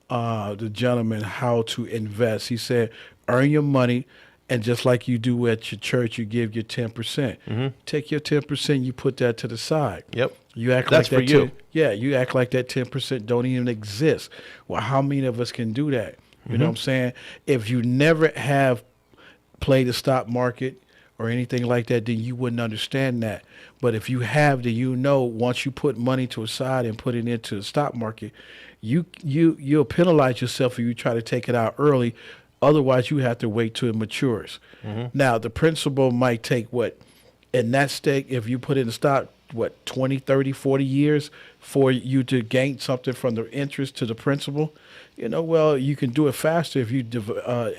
the gentleman how to invest. He said, earn your money, and just like you do at your church, you give your 10%. Mm-hmm. Take your 10%, you put that to the side. Yep. You act That's like that for you. Yeah, you act like that 10% don't even exist. Well, how many of us can do that? You know what I'm saying? If you never have played the stock market or anything like that, then you wouldn't understand that. But if you have, then once you put money to a side and put it into the stock market, you'll penalize yourself if you try to take it out early. Otherwise, you have to wait till it matures. Mm-hmm. Now, the principal might take in that stake, if you put in the stock, 20, 30, 40 years for you to gain something from the interest to the principal. Well, you can do it faster if you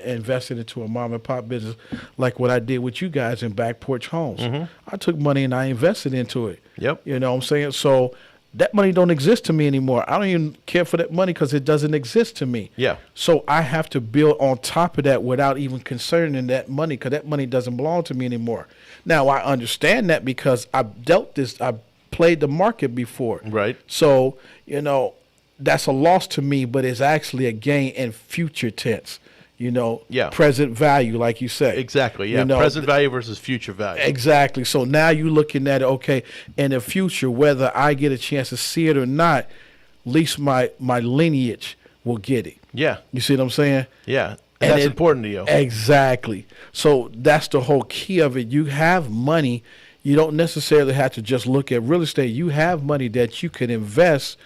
invest it into a mom and pop business like what I did with you guys in Back Porch Homes. Mm-hmm. I took money and I invested into it. Yep. You know what I'm saying? So that money don't exist to me anymore. I don't even care for that money because it doesn't exist to me. Yeah. So I have to build on top of that without even concerning that money because that money doesn't belong to me anymore. Now, I understand that because I've played the market before. Right. So, that's a loss to me, but it's actually a gain in future tense. Present value, like you said. Exactly, yeah. Present value versus future value. Exactly. So now you're looking at it, okay, in the future, whether I get a chance to see it or not, at least my lineage will get it. Yeah. You see what I'm saying? Yeah. And that's important to you. Exactly. So that's the whole key of it. You have money. You don't necessarily have to just look at real estate. You have money that you can invest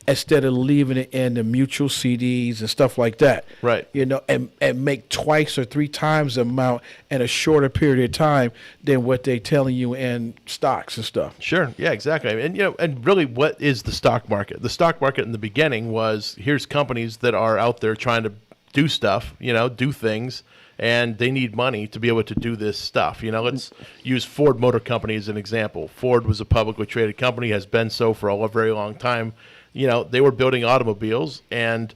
instead of leaving it in the mutual CDs and stuff like that. Right. And make twice or three times the amount in a shorter period of time than what they're telling you in stocks and stuff. Sure. Yeah, exactly. And and really, what is the stock market? The stock market in the beginning was, here's companies that are out there trying to do stuff, do things, and they need money to be able to do this stuff. Let's use Ford Motor Company as an example. Ford was a publicly traded company, has been so for a very long time. They were building automobiles, and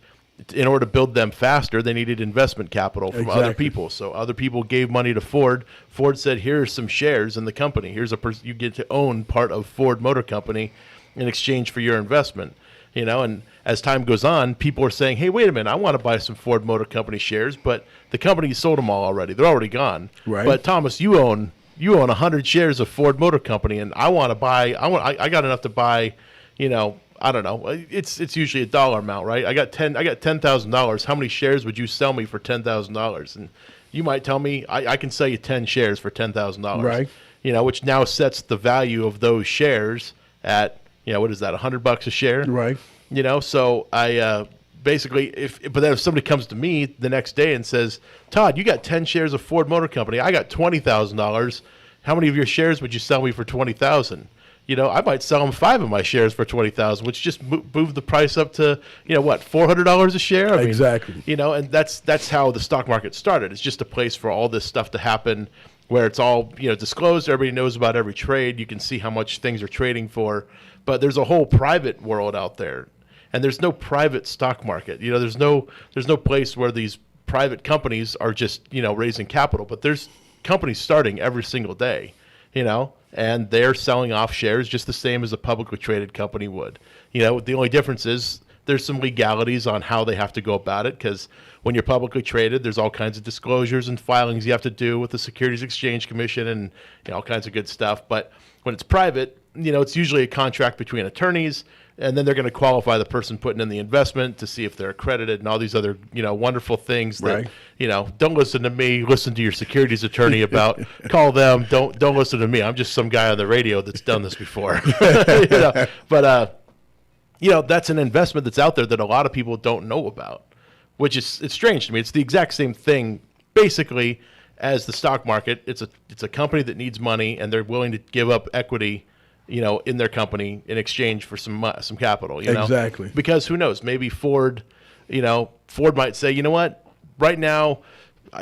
in order to build them faster, they needed investment capital from other people. So other people gave money to Ford. Ford said, here's some shares in the company. You get to own part of Ford Motor Company in exchange for your investment. And as time goes on, people are saying, hey, wait a minute, I want to buy some Ford Motor Company shares, but the company sold them all already. They're already gone. Right. But Thomas, you own 100 shares of Ford Motor Company, and I want to buy. I got enough to buy. I don't know. It's usually a dollar amount, right? I got $10,000. How many shares would you sell me for $10,000? And you might tell me I can sell you 10 shares for $10,000. Right. Which now sets the value of those shares at what is that, $100 a share? Right. So I basically if somebody comes to me the next day and says, Todd, you got 10 shares of Ford Motor Company. I got $20,000. How many of your shares would you sell me for $20,000? I might sell them 5 of my shares for $20,000, which just moved the price up to, $400 a share. I mean, exactly. And that's how the stock market started. It's just a place for all this stuff to happen, where it's all disclosed. Everybody knows about every trade. You can see how much things are trading for. But there's a whole private world out there, and there's no private stock market. There's no place where these private companies are just raising capital. But there's companies starting every single day. And they're selling off shares just the same as a publicly traded company would. The only difference is there's some legalities on how they have to go about it, because when you're publicly traded, there's all kinds of disclosures and filings you have to do with the Securities Exchange Commission and all kinds of good stuff. But when it's private, it's usually a contract between attorneys, and then they're going to qualify the person putting in the investment to see if they're accredited and all these other, wonderful things that, right. Don't listen to me, listen to your securities attorney about, call them. Don't listen to me. I'm just some guy on the radio that's done this before. But that's an investment that's out there that a lot of people don't know about, which is, it's strange to me. It's the exact same thing, basically, as the stock market. It's a company that needs money, and they're willing to give up equity in their company in exchange for some capital, Exactly. Because who knows, maybe Ford might say, what, right now,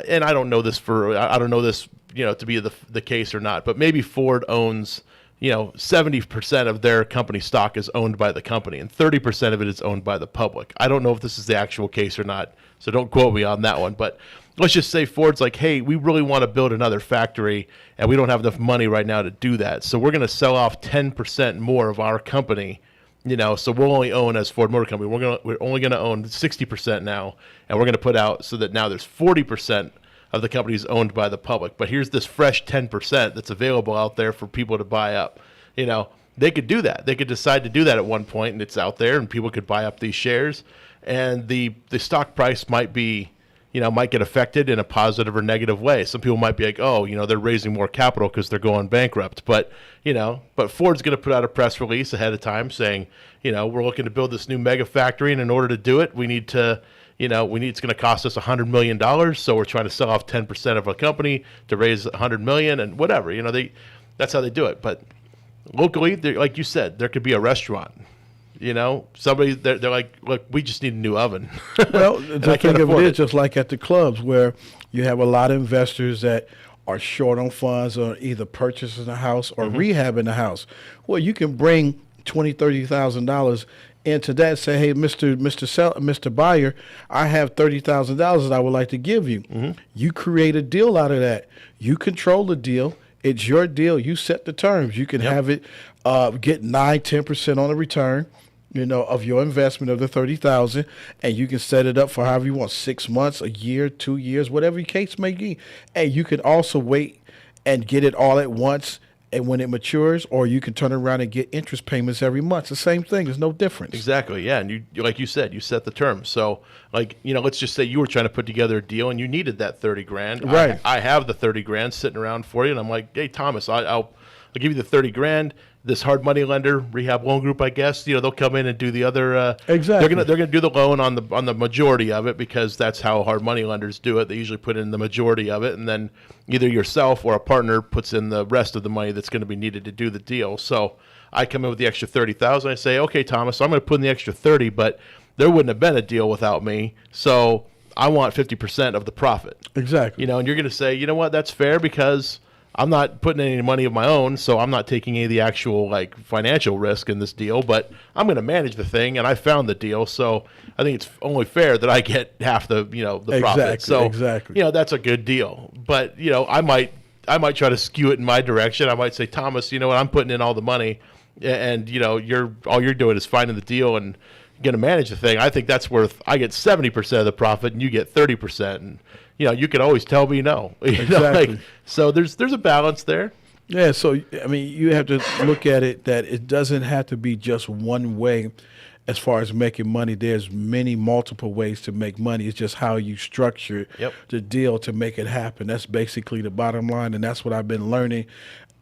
and I don't know this to be the case or not, but maybe Ford owns, 70% of their company stock is owned by the company, and 30% of it is owned by the public. I don't know if this is the actual case or not, so don't quote me on that one, but let's just say Ford's like, hey, we really want to build another factory, and we don't have enough money right now to do that. So we're going to sell off 10% more of our company, so we'll only own, as Ford Motor Company, we're only going to own 60% now, and we're going to put out so that now there's 40% of the company is owned by the public. But here's this fresh 10% that's available out there for people to buy up. They could do that. They could decide to do that at one point, and it's out there, and people could buy up these shares, and the stock price might be, might get affected in a positive or negative way. Some people might be like, oh, they're raising more capital because they're going bankrupt. But Ford's going to put out a press release ahead of time saying, we're looking to build this new mega factory, and in order to do it, we need to, it's going to cost us $100 million. So we're trying to sell off 10% of a company to raise $100 million and whatever. That's how they do it. But locally, like you said, there could be a restaurant. Somebody, they're like, look, we just need a new oven. Well, the thing of it is, just like at the clubs, where you have a lot of investors that are short on funds or either purchasing a house or rehabbing a house. Well, you can bring $20,000, $30,000 into that. Say, hey, Mr. Bayer, I have $30,000 that I would like to give you. Mm-hmm. You create a deal out of that. You control the deal. It's your deal. You set the terms. You can have it get 9-10% on the return, of your investment of the $30,000, and you can set it up for however you want, 6 months, a year, 2 years, whatever your case may be. And you can also wait and get it all at once, and when it matures, or you can turn around and get interest payments every month. It's the same thing. There's no difference. Exactly. Yeah, and you, like you said, you set the terms. So, let's just say you were trying to put together a deal and you needed that $30,000. Right. I have the $30,000 sitting around for you, and I'm like, hey, Thomas, I'll give you the $30,000. This hard money lender, rehab loan group, I guess, they'll come in and do the other. Exactly. They're gonna do the loan on the majority of it, because that's how hard money lenders do it. They usually put in the majority of it, and then either yourself or a partner puts in the rest of the money that's going to be needed to do the deal. So I come in with the extra $30,000. I say, okay, Thomas, I'm going to put in the extra 30, but there wouldn't have been a deal without me. So I want 50% of the profit. Exactly. And you're going to say, you know what, that's fair, because I'm not putting any money of my own, so I'm not taking any of the actual financial risk in this deal, but I'm going to manage the thing, and I found the deal, so I think it's only fair that I get half the profit. So exactly. That's a good deal. But I might try to skew it in my direction. I might say, Thomas, you know what, I'm putting in all the money, and all you're doing is finding the deal and going to manage the thing. I think that's worth. I get 70% of the profit, and you get 30%, and you can always tell me no. Exactly. So there's a balance there. Yeah. So you have to look at it that it doesn't have to be just one way as far as making money. There's multiple ways to make money. It's just how you structure the deal to make it happen. That's basically the bottom line, and that's what I've been learning,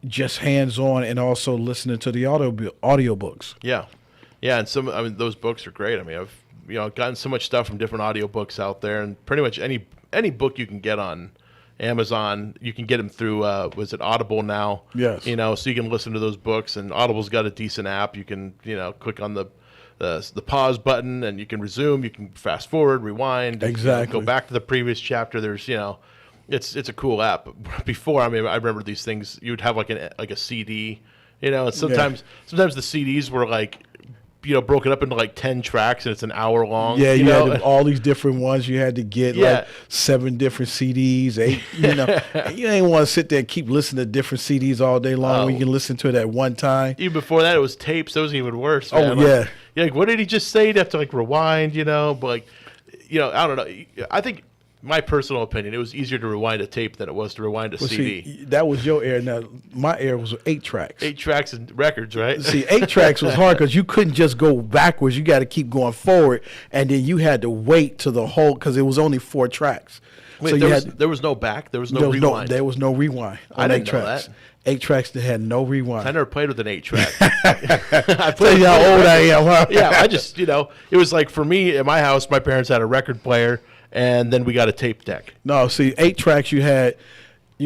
just hands-on, and also listening to the audiobooks. Yeah. Yeah, and those books are great. I've gotten so much stuff from different audiobooks out there, and pretty much any book you can get on Amazon, you can get them through was it Audible now? Yes. So you can listen to those books, and Audible's got a decent app. You can click on the pause button, and you can resume, you can fast forward, rewind, exactly. Go back to the previous chapter. There's it's a cool app. Before, I remember these things, you would have like a CD, and sometimes the CDs were broken up into 10 tracks, and it's an hour long. Yeah, you had all these different ones. You had to get 7 different CDs, 8. You ain't want to sit there and keep listening to different CDs all day long. When you can listen to it at one time. Even before that, it was tapes. Those were even worse. Man. Oh yeah. What did he just say? You'd have to rewind. But I don't know. I think, my personal opinion, it was easier to rewind a tape than it was to rewind a CD. See, that was your era. Now, my era was 8 tracks. 8 tracks and records, right? See, 8 tracks was hard because you couldn't just go backwards. You got to keep going forward, and then you had to wait to the whole, because it was only 4 tracks. Wait, so there was no back? There was no rewind? There was no rewind on I 8 didn't tracks. know that. 8 tracks that had no rewind. I never played with an 8-track. Tell you how old I am, huh? Yeah, I just, it was for me, at my house, my parents had a record player, and then we got a tape deck. No, see, 8 tracks you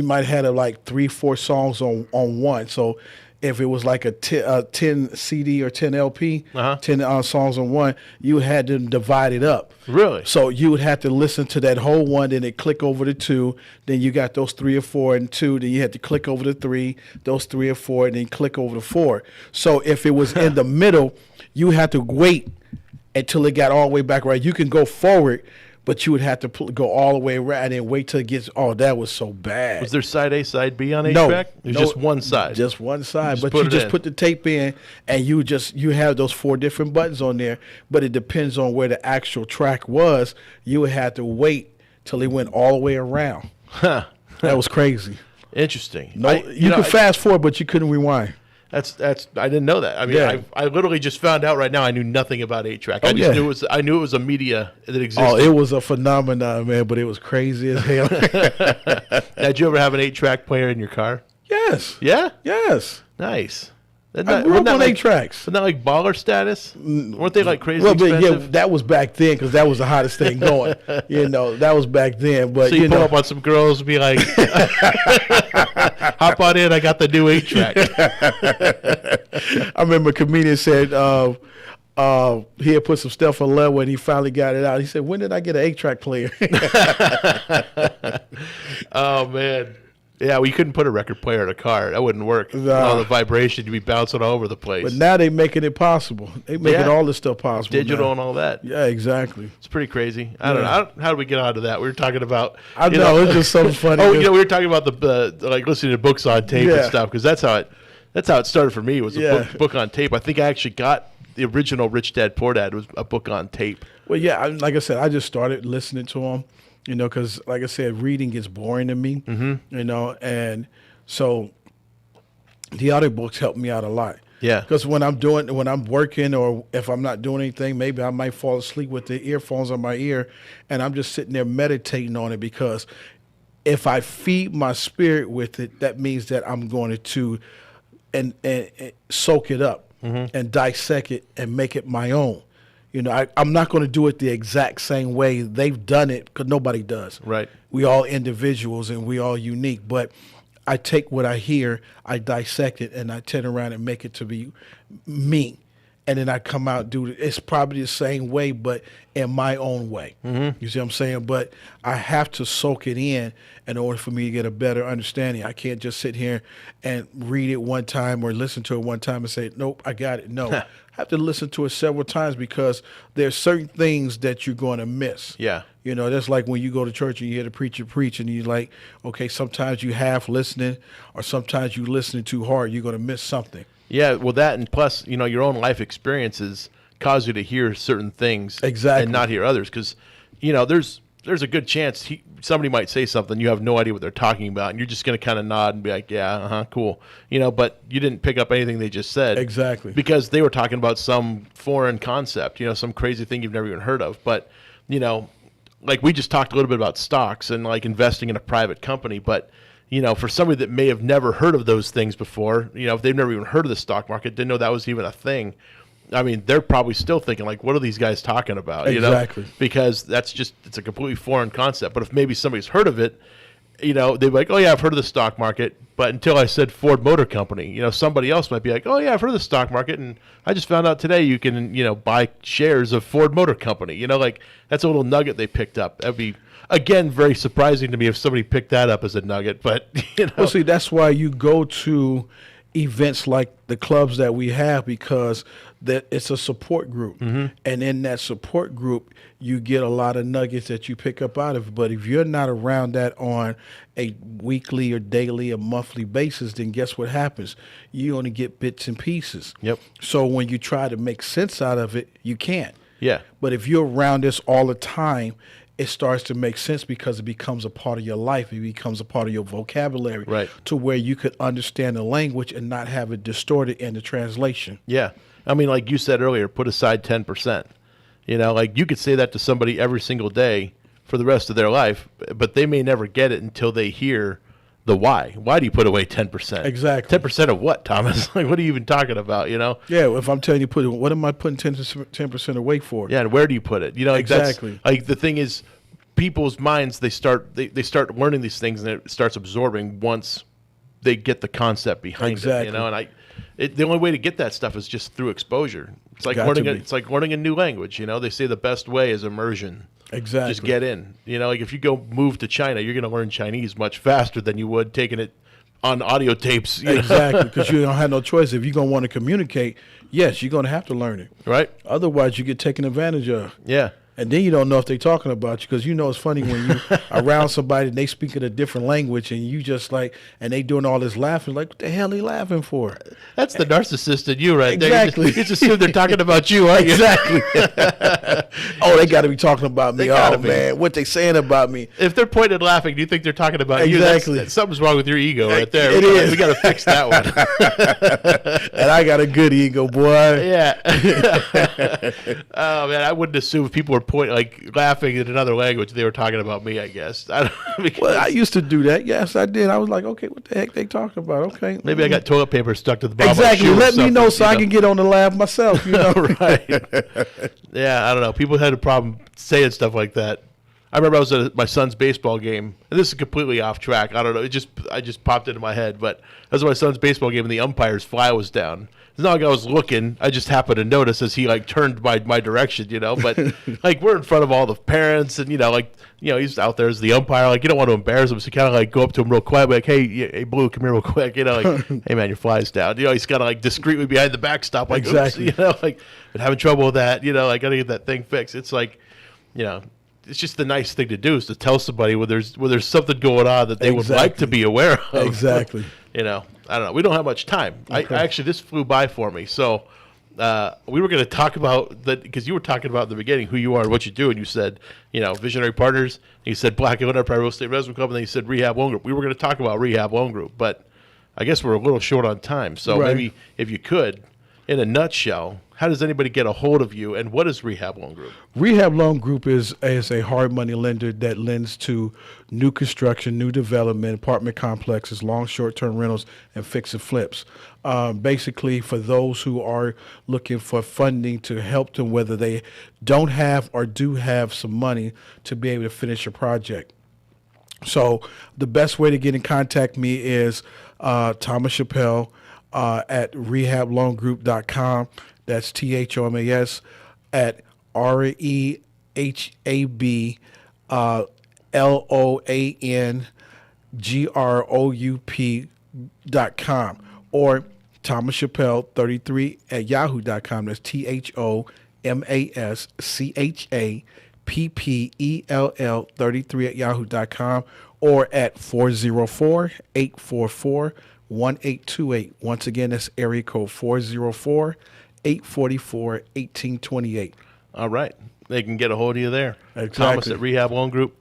might have had 3-4 songs on one. So if it was a 10 CD or 10 LP, 10 songs on one, you had to divide it up. Really? So you would have to listen to that whole one, then it click over to 2, then you got those 3 or 4 and 2, then you had to click over to 3, those 3 or 4, and then click over to 4. So if it was in the middle, you had to wait until it got all the way back right. You can go forward, but you would have to go all the way around and wait till it gets. Oh, that was so bad. Was there side A, side B on 8 no, track? There's just one side. Just one side. But you just put the tape in, and you have those 4 different buttons on there. But it depends on where the actual track was. You would have to wait till it went all the way around. Huh. That was crazy. Interesting. No, you could fast forward, but you couldn't rewind. That's I didn't know that. I literally just found out right now. I knew nothing about 8-track. I knew it was a media that existed. Oh, it was a phenomenon, man, but it was crazy as hell. Did you ever have an 8-track player in your car? Yes. Yeah? Yes. Nice. I grew up on 8 tracks. Wasn't that baller status? Weren't they crazy expensive? Yeah, that was back then because that was the hottest thing going. That was back then. But so you pull up on some girls and be like, hop on in, I got the new 8-track. I remember a comedian said he had put some stuff on level and he finally got it out. He said, when did I get an 8-track player? Oh, man. Yeah, well, you couldn't put a record player in a car. That wouldn't work. Nah. All the vibration, you'd be bouncing all over the place. But now they making it possible. They making all this stuff possible. Digital now. and all that. Yeah, exactly. It's pretty crazy. I don't know. How did we get onto that? We were talking about. I know, it's just so funny. Oh, we were talking about the like listening to books on tape and stuff, because that's how it started for me. Was a book on tape. I think I actually got the original Rich Dad Poor Dad was a book on tape. Well, yeah, like I said, I just started listening to them, because like I said, reading gets boring to me, and so the other books help me out a lot. Yeah. Because when I'm working, or if I'm not doing anything, maybe I might fall asleep with the earphones on my ear, and I'm just sitting there meditating on it, because if I feed my spirit with it, that means that I'm going to and soak it up and dissect it and make it my own. I'm not going to do it the exact same way they've done it, because nobody does. Right. We all individuals and we all unique, but I take what I hear, I dissect it, and I turn around and make it to be me. And then I come out and do it. It's probably the same way, but in my own way. You see what I'm saying? But I have to soak it in order for me to get a better understanding. I can't just sit here and read it one time or listen to it one time and say, nope, I got it. No, I have to listen to it several times, because there's certain things that you're going to miss. Yeah. That's like when you go to church and you hear the preacher preach, and you're like, okay, sometimes you half listening, or sometimes you listening too hard. You're going to miss something. Yeah, well, that, and plus, your own life experiences cause you to hear certain things and not hear others, because, there's a good chance somebody might say something, you have no idea what they're talking about, and you're just going to kind of nod and be like, yeah, cool, but you didn't pick up anything they just said. Exactly. Because they were talking about some foreign concept, some crazy thing you've never even heard of. But, like we just talked a little bit about stocks and like investing in a private company, but for somebody that may have never heard of those things before, if they've never even heard of the stock market, didn't know that was even a thing, I mean, they're probably still thinking, like, what are these guys talking about? Exactly. Because it's a completely foreign concept. But if maybe somebody's heard of it, they'd be like, oh, yeah, I've heard of the stock market. But until I said Ford Motor Company, somebody else might be like, oh, yeah, I've heard of the stock market. And I just found out today you can, buy shares of Ford Motor Company. Like, that's a little nugget they picked up. That'd be, again, very surprising to me if somebody picked that up as a nugget. But, Well, see, that's why you go to events like the clubs that we have, because that it's a support group. And in that support group, you get a lot of nuggets that you pick up out of it. But if you're not around that on a weekly or daily or monthly basis, then guess what happens? You only get bits and pieces. Yep. So when you try to make sense out of it, you can't. Yeah. But if you're around this all the time, it starts to make sense, because it becomes a part of your life. It becomes a part of your vocabulary, right, to where you could understand the language and not have it distorted in the translation. Yeah. I mean, like you said earlier, put aside 10%. Like you could say that to somebody every single day for the rest of their life, but they may never get it until they hear the why. Why do you put away 10%? Exactly. 10% of what, Thomas? Like, what are you even talking about, Yeah, if I'm telling you, what am I putting 10% away for? Yeah, and where do you put it? Like exactly. Like the thing is, people's minds, they start learning these things, and it starts absorbing once they get the concept behind it. And the only way to get that stuff is just through exposure. It's like learning a new language. They say the best way is immersion. Exactly. Just get in. Like if you go move to China, you're going to learn Chinese much faster than you would taking it on audio tapes. Exactly, because you don't have no choice. If you're going to want to communicate, yes, you're going to have to learn it. Right. Otherwise, you get taken advantage of. Yeah. And then you don't know if they're talking about you, because it's funny when you around somebody and they speak in a different language, and you just and they doing all this laughing, like, what the hell are they laughing for? That's the narcissist in you right exactly. there. You just assume they're talking about you, aren't you? Exactly. Oh, they got to be talking about me. Oh, man, what they saying about me? If they're pointing and laughing, do you think they're talking about you? Exactly. Something's wrong with your ego right there. It is. We got to fix that one. And I got a good ego, boy. Yeah. Oh, man, I wouldn't assume if people were laughing in another language, they were talking about me, I guess. Well, I used to do that. Yes, I did. I was like, okay, what the heck they talking about? Okay. Maybe I got toilet paper stuck to the bottom exactly. of my shoe. Let me know so I can get on the laugh myself, Right. Yeah, I don't know. People had a problem saying stuff like that. I remember I was at my son's baseball game, and this is completely off track. I don't know. I just popped into my head, but I was at my son's baseball game, and the umpire's fly was down. It's not like I was looking. I just happened to notice as he turned my direction, But we're in front of all the parents, and he's out there as the umpire. You don't want to embarrass him, so you kind of go up to him real quiet, hey, Blue, come here real quick. Hey man, your fly's down. He's kind of discreetly behind the backstop, exactly. Oops, but having trouble with that. I got to get that thing fixed. It's it's just the nice thing to do is to tell somebody where there's something going on that they would like to be aware of. Exactly. I don't know. We don't have much time. Okay. I actually, this flew by for me. So we were going to talk about that because you were talking about in the beginning who you are and what you do, and you said, Visionary Partners. And you said Black and Enterprise Real Estate Investment Club, and then you said Rehab Loan Group. We were going to talk about Rehab Loan Group, but I guess we're a little short on time. So maybe if you could, in a nutshell, how does anybody get a hold of you, and what is Rehab Loan Group? Rehab Loan Group is a hard money lender that lends to new construction, new development, apartment complexes, long short-term rentals, and fix and flips. Basically, for those who are looking for funding to help them, whether they don't have or do have some money to be able to finish a project. So the best way to get in contact with me is Thomas Chappell at rehabloangroup.com. That's THOMAS at REHABLOANGROUP.com or Thomas Chappell 33 at yahoo.com. That's THOMASCHAPPELL 33 at yahoo.com or at 404-844-1828. Once again, that's area code 404-844-1828. All right. They can get a hold of you there. Exactly. Thomas at Rehab Loan Group.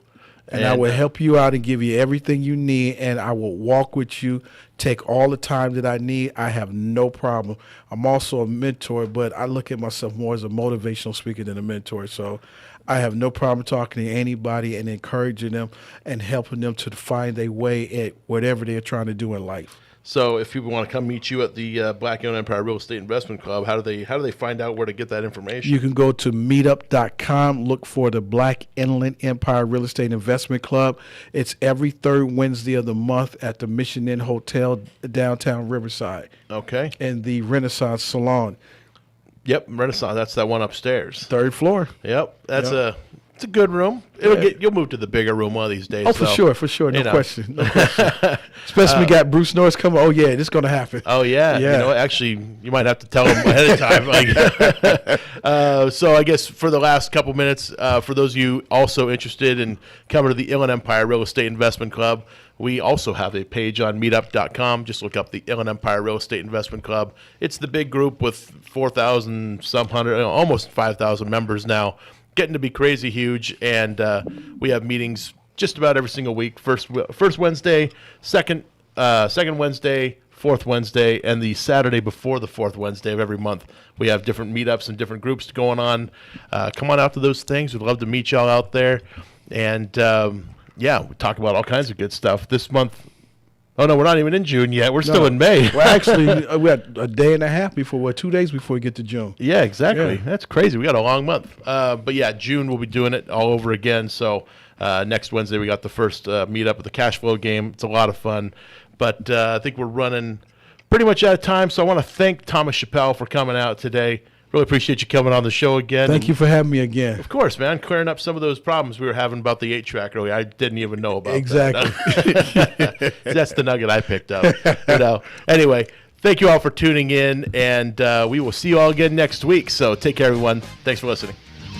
And I will help you out and give you everything you need, and I will walk with you, take all the time that I need. I have no problem. I'm also a mentor, but I look at myself more as a motivational speaker than a mentor. So I have no problem talking to anybody and encouraging them and helping them to find a way at whatever they're trying to do in life. So if people want to come meet you at the Black and Empire Real Estate Investment Club, how do they find out where to get that information? You can go to meetup.com, look for the Black Inland Empire Real Estate Investment Club. It's every third Wednesday of the month at the Mission Inn Hotel, downtown Riverside. Okay. In the Renaissance Salon. Yep, Renaissance. That's that one upstairs. Third floor. Yep. It's a good room. You'll move to the bigger room one of these days. Oh, for sure. No question. Especially we got Bruce Norris coming. Oh, yeah, this is going to happen. Oh, yeah. Actually, you might have to tell him ahead of time. So I guess for the last couple minutes, for those of you also interested in coming to the Inland Empire Real Estate Investment Club, we also have a page on meetup.com. Just look up the Inland Empire Real Estate Investment Club. It's the big group with 4,000, almost 5,000 members now. Getting to be crazy huge, and we have meetings just about every single week. First Wednesday, second Wednesday, fourth Wednesday, and the Saturday before the fourth Wednesday of every month. We have different meetups and different groups going on. Come on out to those things. We'd love to meet y'all out there. And we talk about all kinds of good stuff. This month, oh no, we're not even in June yet. We're still in May. Well, actually, we got a day and a half before, 2 days before we get to June. Yeah, exactly. Yeah. That's crazy. We got a long month. But yeah, June we'll be doing it all over again. So next Wednesday we got the first meetup at the cash flow game. It's a lot of fun. But I think we're running pretty much out of time. So I want to thank Thomas Chappell for coming out today. Really appreciate you coming on the show again. Thank you for having me again. Of course, man. Clearing up some of those problems we were having about the 8-track earlier. I didn't even know about exactly. That. That's the nugget I picked up. Anyway, thank you all for tuning in, and we will see you all again next week. So take care, everyone. Thanks for listening.